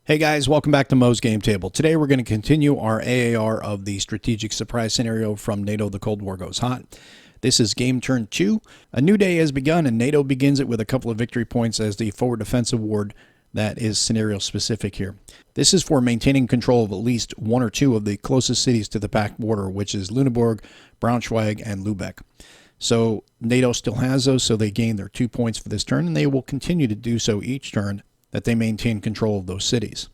Hey guys, welcome back to Mo's Game Table. Today we're going to continue our AAR of the strategic surprise scenario from NATO The Cold War Goes Hot. This is game turn 2. A new day has begun and NATO begins it with a couple of victory points as the forward defensive award that is scenario specific here. This is for maintaining control of at least one or two of the closest cities to the pact border, which is Lüneburg, Braunschweig, and Lübeck. So NATO still has those, so they gain their 2 points for this turn, and they will continue to do so each turn that they maintain control of those cities.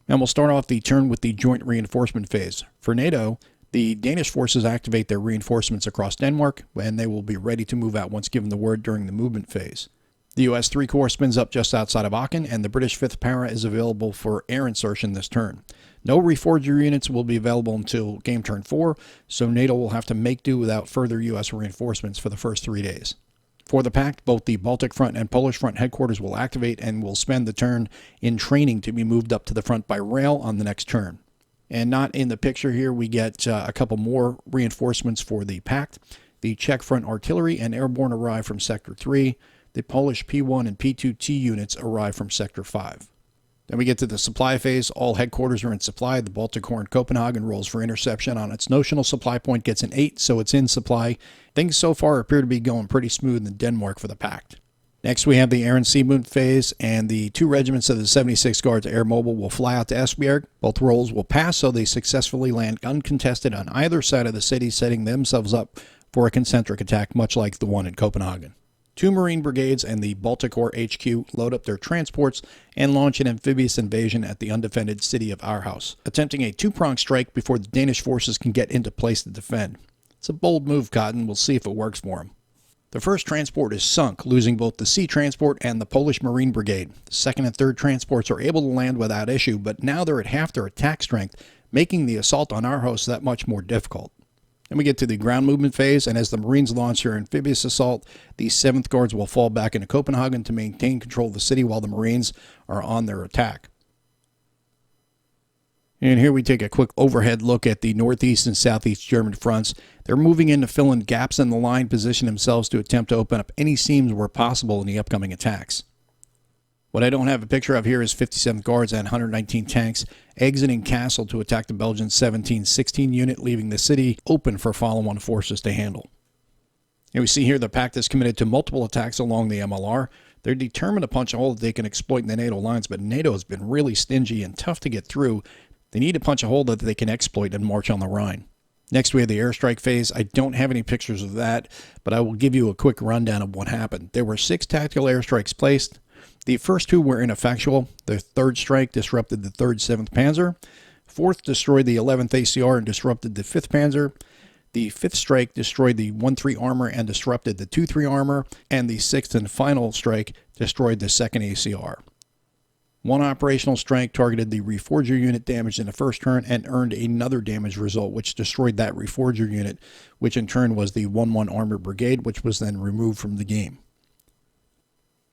And we'll start off the turn with the joint reinforcement phase. For NATO, the Danish forces activate their reinforcements across Denmark, and they will be ready to move out once given the word during the movement phase. The US 3 Corps spins up just outside of Aachen, and the British 5th Para is available for air insertion this turn. No reforger units will be available until game turn 4, so NATO will have to make do without further US reinforcements for the first 3 days. For the Pact, both the Baltic Front and Polish Front headquarters will activate and will spend the turn in training to be moved up to the front by rail on the next turn. And not in the picture here, we get a couple more reinforcements for the Pact. The Czech Front Artillery and Airborne arrive from Sector 3. The Polish P1 and P2T units arrive from Sector 5. Then we get to the supply phase. All headquarters are in supply. The Baltic Corps in Copenhagen rolls for interception on its notional supply point, gets an 8, so it's in supply. Things so far appear to be going pretty smooth in Denmark for the Pact. Next we have the air and sea movement phase, and the 2 regiments of the 76th Guards Air Mobile will fly out to Esbjerg. Both rolls will pass, so they successfully land uncontested on either side of the city, setting themselves up for a concentric attack much like the one in Copenhagen. 2 Marine brigades and the Baltic Corps HQ load up their transports and launch an amphibious invasion at the undefended city of Aarhus, attempting a 2-pronged strike before the Danish forces can get into place to defend. It's a bold move, Cotton. We'll see if it works for them. The first transport is sunk, losing both the sea transport and the Polish Marine Brigade. The second and third transports are able to land without issue, but now they're at half their attack strength, making the assault on Aarhus that much more difficult. Then we get to the ground movement phase, and as the Marines launch their amphibious assault, the 7th Guards will fall back into Copenhagen to maintain control of the city while the Marines are on their attack. And here we take a quick overhead look at the northeast and southeast German fronts. They're moving in to fill in gaps in the line, position themselves to attempt to open up any seams where possible in the upcoming attacks. What I don't have a picture of here is 57th Guards and 119 tanks exiting Kassel to attack the Belgian 1716 unit, leaving the city open for follow-on forces to handle. And we see here the Pact is committed to multiple attacks along the MLR. They're determined to punch a hole that they can exploit in the NATO lines, but NATO has been really stingy and tough to get through. They need to punch a hole that they can exploit and march on the Rhine. Next, we have the airstrike phase. I don't have any pictures of that, but I will give you a quick rundown of what happened. There were 6 tactical airstrikes placed. The first 2 were ineffectual. The 3rd strike disrupted the 3rd 7th Panzer. 4th destroyed the 11th ACR and disrupted the 5th Panzer. The 5th strike destroyed the 1-3 armor and disrupted the 2-3 armor. And the 6th and final strike destroyed the 2nd ACR. 1 operational strike targeted the reforger unit damaged in the first turn and earned another damage result, which destroyed that reforger unit, which in turn was the 1-1 Armored Brigade, which was then removed from the game.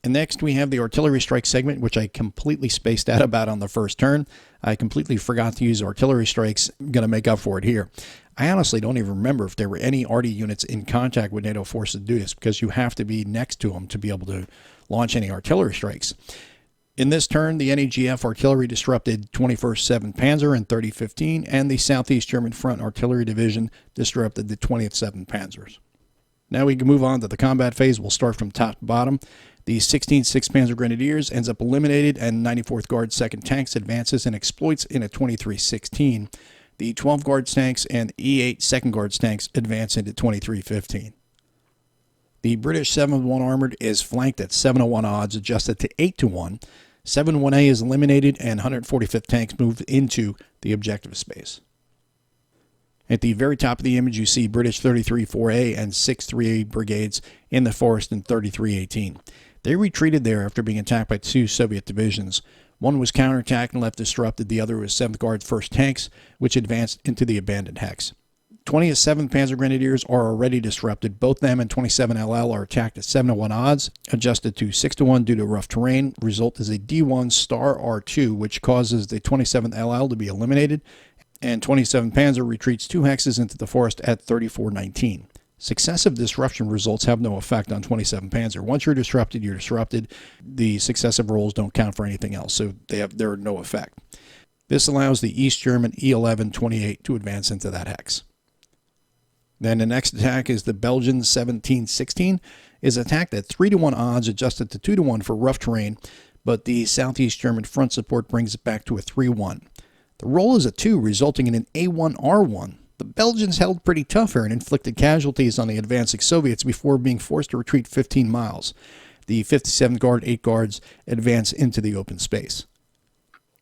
And next we have the artillery strike segment, which I completely spaced out about on the first turn. I completely forgot to use artillery strikes. I'm going to make up for it here. I honestly don't even remember if there were any arty units in contact with NATO forces to do this, because you have to be next to them to be able to launch any artillery strikes. In this turn, the NEGF artillery disrupted 21st 7th Panzer in 3015, and the Southeast German Front Artillery Division disrupted the 20th 7th Panzers. Now we can move on to the combat phase. We'll start from top to bottom. The 16th 6th Panzer Grenadiers ends up eliminated, and 94th Guards 2nd Tanks advances and exploits in a 2316. The 12th Guards tanks and E8 2nd Guards tanks advance into 2315. The British 7-1 Armored is flanked at 7-1 odds, adjusted to 8-1. 7-1A is eliminated, and 145th tanks moved into the objective space. At the very top of the image, you see British 33-4A and 6-3A brigades in the forest in 3318. They retreated there after being attacked by 2 Soviet divisions. One was counterattacked and left disrupted. The other was 7th Guards 1st Tanks, which advanced into the abandoned hex. 20th 7th Panzer Grenadiers are already disrupted. Both them and 27LL are attacked at 7-1 odds, adjusted to 6-1 due to rough terrain. Result is a D1 star R2, which causes the 27th LL to be eliminated, and 27th Panzer retreats 2 hexes into the forest at 3419. Successive disruption results have no effect on 27 Panzer. Once you're disrupted, you're disrupted. The successive rolls don't count for anything else, so they're no effect. This allows the East German E11-28 to advance into that hex. Then the next attack is the Belgian 17-16, is attacked at 3-to-1 odds, adjusted to 2-to-1 for rough terrain, but the Southeast German front support brings it back to a 3-1. The roll is a 2, resulting in an A1R1. The Belgians held pretty tough here and inflicted casualties on the advancing Soviets before being forced to retreat 15 miles. The 57th Guard, 8 guards advance into the open space.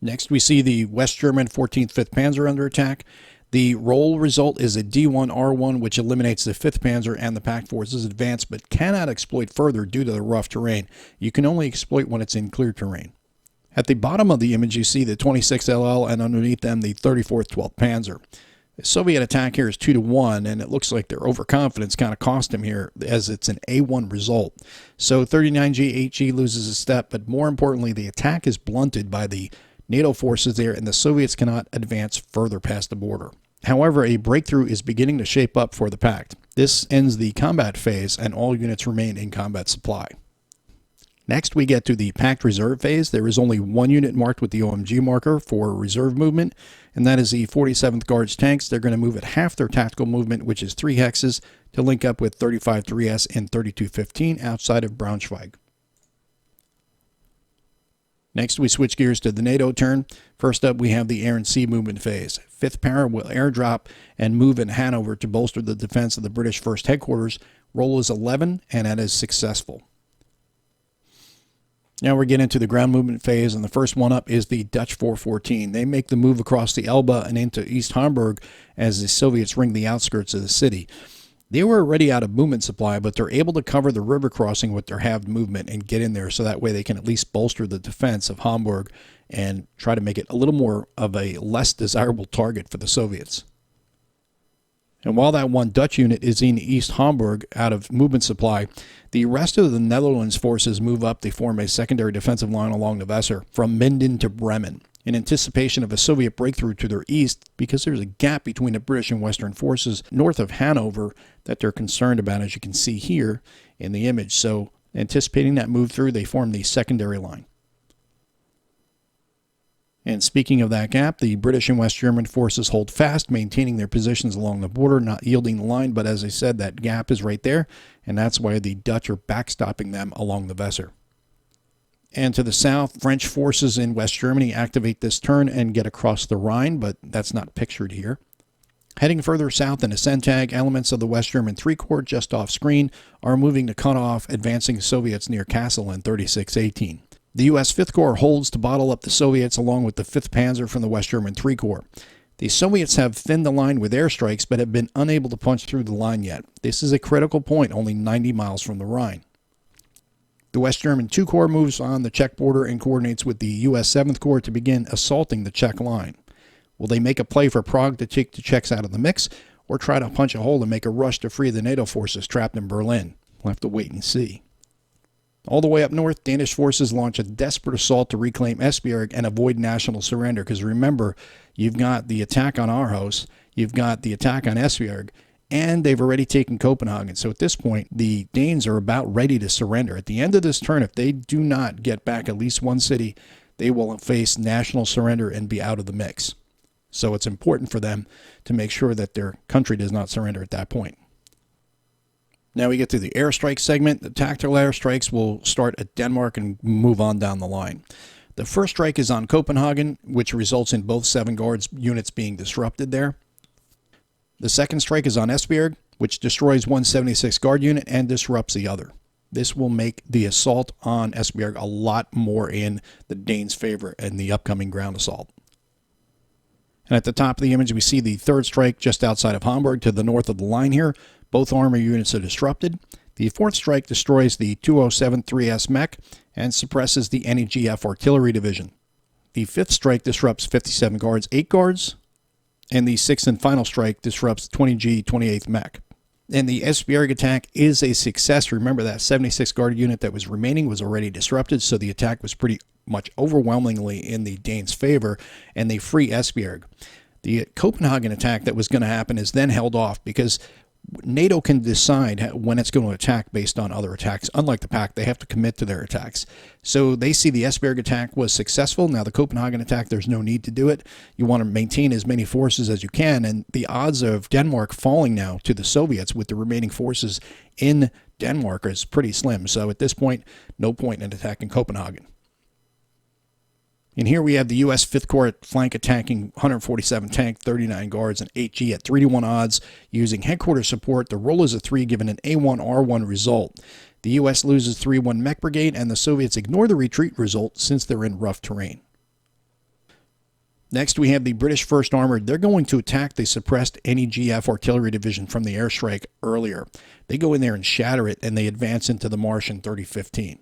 Next, we see the West German 14th 5th Panzer under attack. The roll result is a D1R1, which eliminates the 5th Panzer and the Pact forces advance, but cannot exploit further due to the rough terrain. You can only exploit when it's in clear terrain. At the bottom of the image, you see the 26 LL, and underneath them, the 34th 12th Panzer. The Soviet attack here is 2-to-1, and it looks like their overconfidence kind of cost them here, as it's an A1 result. So 39G, 8G loses a step, but more importantly, the attack is blunted by the NATO forces there, and the Soviets cannot advance further past the border. However, a breakthrough is beginning to shape up for the Pact. This ends the combat phase, and all units remain in combat supply. Next, we get to the Pact Reserve phase. There is only one unit marked with the OMG marker for reserve movement, and that is the 47th Guards tanks. They're going to move at half their tactical movement, which is 3 hexes, to link up with 35 3S and 3215 outside of Braunschweig. Next, we switch gears to the NATO turn. First up, we have the air and sea movement phase. 5th Para will airdrop and move in Hanover to bolster the defense of the British 1st headquarters. Roll is 11, and that is successful. Now we're getting into the ground movement phase, and the first one up is the Dutch 414. They make the move across the Elbe and into East Hamburg as the Soviets ring the outskirts of the city. They were already out of movement supply, but they're able to cover the river crossing with their halved movement and get in there, so that way they can at least bolster the defense of Hamburg and try to make it a little more of a less desirable target for the Soviets. And while that one Dutch unit is in East Hamburg out of movement supply, the rest of the Netherlands forces move up. They form a secondary defensive line along the Weser from Minden to Bremen in anticipation of a Soviet breakthrough to their east, because there's a gap between the British and Western forces north of Hanover that they're concerned about, as you can see here in the image. So anticipating that move through, they form the secondary line. And speaking of that gap, the British and West German forces hold fast, maintaining their positions along the border, not yielding the line. But as I said, that gap is right there, and that's why the Dutch are backstopping them along the Weser. And to the south, French forces in West Germany activate this turn and get across the Rhine, but that's not pictured here. Heading further south in the Sentag, elements of the West German 3 Corps just off screen are moving to cut off advancing Soviets near Kassel in 3618. The U.S. 5th Corps holds to bottle up the Soviets along with the 5th Panzer from the West German 3 Corps. The Soviets have thinned the line with airstrikes but have been unable to punch through the line yet. This is a critical point only 90 miles from the Rhine. The West German 2 Corps moves on the Czech border and coordinates with the U.S. 7th Corps to begin assaulting the Czech line. Will they make a play for Prague to take the Czechs out of the mix, or try to punch a hole and make a rush to free the NATO forces trapped in Berlin? We'll have to wait and see. All the way up north, Danish forces launch a desperate assault to reclaim Esbjerg and avoid national surrender, because remember, you've got the attack on Aarhus, you've got the attack on Esbjerg, and they've already taken Copenhagen. So at this point, the Danes are about ready to surrender. At the end of this turn, if they do not get back at least one city, they will face national surrender and be out of the mix. So it's important for them to make sure that their country does not surrender at that point. Now we get to the airstrike segment. The tactical airstrikes will start at Denmark and move on down the line. The first strike is on Copenhagen, which results in both 7 Guards units being disrupted there. The second strike is on Esbjerg, which destroys one 76 Guard unit and disrupts the other. This will make the assault on Esbjerg a lot more in the Danes' favor in the upcoming ground assault. And at the top of the image, we see the third strike just outside of Hamburg to the north of the line here. Both armor units are disrupted. The fourth strike destroys the 207 3S mech and suppresses the NEGF artillery division. The fifth strike disrupts 57 Guards, 8 Guards, and the sixth and final strike disrupts 20G 28th mech. And the Esbjerg attack is a success. Remember, that 76 Guard unit that was remaining was already disrupted, so the attack was pretty much overwhelmingly in the Danes' favor, and they free Esbjerg. The Copenhagen attack that was going to happen is then held off because NATO can decide when it's going to attack based on other attacks. Unlike the Pact, they have to commit to their attacks. So they see the Esbjerg attack was successful. Now the Copenhagen attack, there's no need to do it. You want to maintain as many forces as you can, and the odds of Denmark falling now to the Soviets with the remaining forces in Denmark is pretty slim. So at this point, no point in attacking Copenhagen. And here we have the U.S. 5th Corps flank attacking 147 tank, 39 guards, and 8G at 3-1 odds using headquarters support. The roll is a 3, given an A1R1 result. The U.S. loses 3-1 mech brigade, and the Soviets ignore the retreat result since they're in rough terrain. Next, we have the British 1st Armored. They're going to attack the suppressed NEGF artillery division from the airstrike earlier. They go in there and shatter it, and they advance into the marsh in 3015.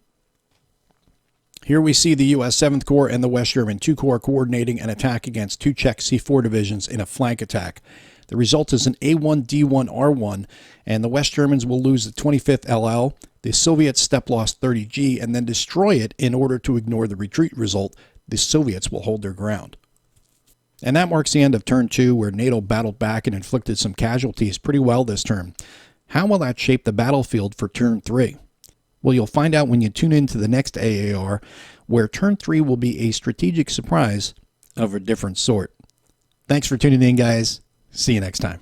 Here we see the U.S. 7th Corps and the West German 2 Corps coordinating an attack against 2 Czech C4 divisions in a flank attack. The result is an A1D1R1, and the West Germans will lose the 25th LL. The Soviets step loss 30G and then destroy it in order to ignore the retreat result. The Soviets will hold their ground. And that marks the end of Turn 2, where NATO battled back and inflicted some casualties pretty well this turn. How will that shape the battlefield for Turn 3? Well, you'll find out when you tune into the next AAR, where Turn 3 will be a strategic surprise of a different sort. Thanks for tuning in, guys. See you next time.